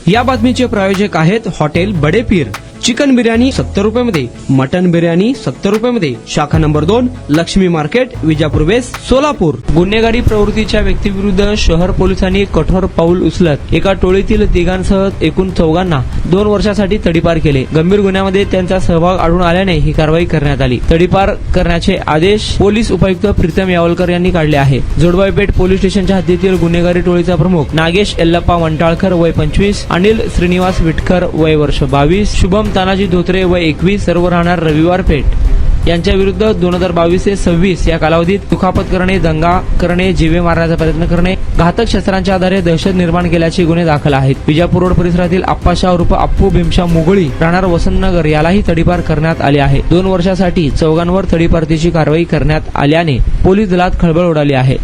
या बातमीचे प्रायोजक आहेत हॉटेल बडे पीर। चिकन बिर्याणी 70 रुपयामध्ये, मटन बिर्याणी 70 रुपयामध्ये। शाखा number 2, Laxmi market, Vijapur west, Solapur. गुन्हेगारी प्रवृत्तीच्या व्यक्तीविरुद्ध शहर पोलिसांनी कठोर पाऊल उचलत एका टोळीतील तिघांसह एकूण 4 2 वर्षासाठी तडीपार केले। गंभीर गुन्ह्यामध्ये त्यांचा सहभाग आढळून आल्याने ही कारवाई करण्यात आली। तडीपार करण्याचे आदेश पोलीस उपायुक्त प्रीतम यावलकर यांनी काढले आहे। जोडबाईपेठ पोलीस स्टेशनच्या हद्दीतील गुन्हेगारी टोळीचा प्रमुख नागेश एल्लप्पा वंटाळकर वय 25, अनिल श्रीनिवास विटकर वय वर्ष 22, शुभम तानाजी धोत्रे वय 21, सर्व राहणार रविवार पेठ यांच्या विरुद्ध 2022 ते 26 या कालावधीत दुखापत करणे, दंगा करणे, जीवे मारण्याचा प्रयत्न करणे, घातक शस्त्रांच्या आधारे दहशत निर्माण केल्याचे गुन्हे दाखल आहेत। विजापूर रोड परिसरातील आप्पाशाह उर्फ अप्पू भीमशा मुगळी राहणार वसंतनगर यालाही तडीपार करण्यात आले आहे। 2 वर्षासाठी 4 तडीपारतीची कारवाई करण्यात आल्याने पोलीस दलात खळबळ उडाली आहे।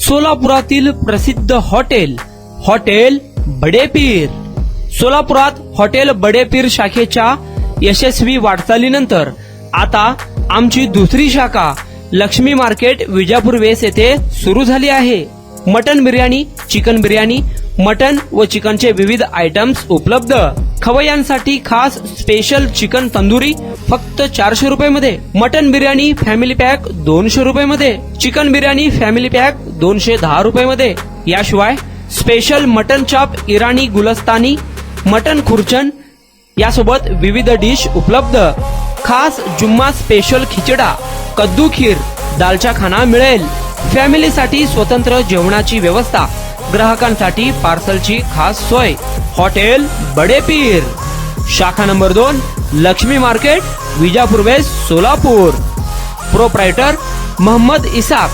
सोलापुरातील प्रसिद्ध हॉटेल बडे पीर। सोलापुरात हॉटेल बडे पीर शाखेच्या यशस्वी वाटचालीनंतर आता आमची दुसरी शाखा लक्ष्मी मार्केट, विजापूर वेस्ट येथे सुरू झाली आहे। Mutton biryani, chicken biryani, mutton व चिकनचे विविध आयटम्स उपलब्ध। खवय्यांसाठी खास स्पेशल चिकन तंदुरी फक्त 400 रुपयामध्ये, मटन बिर्याणी फॅमिली पॅक 200 रुपयामध्ये, चिकन बिर्याणी फॅमिली पॅक 210 रुपयामध्ये। याशिवाय स्पेशल मटन चॉप, इराणी गुलस्तानी, मटन खुर्चन यासोबत विविध डिश उपलब्ध। खास जुम्मा स्पेशल खिचडा, कद्दू खीर, दालचा खाना मिळेल। फॅमिलीसाठी स्वतंत्र जेवणाची व्यवस्था, ग्राहकांसाठी पार्सलची खास सोय। हॉटेल बडे पीर, शाखा number 2, Laxmi market, Vijapur west, Solapur. Proprietor Mohammed Isaq,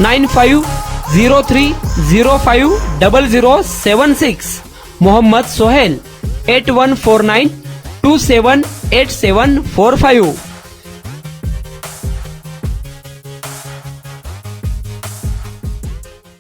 9503050076। Mohammed Sohail, 8149278745।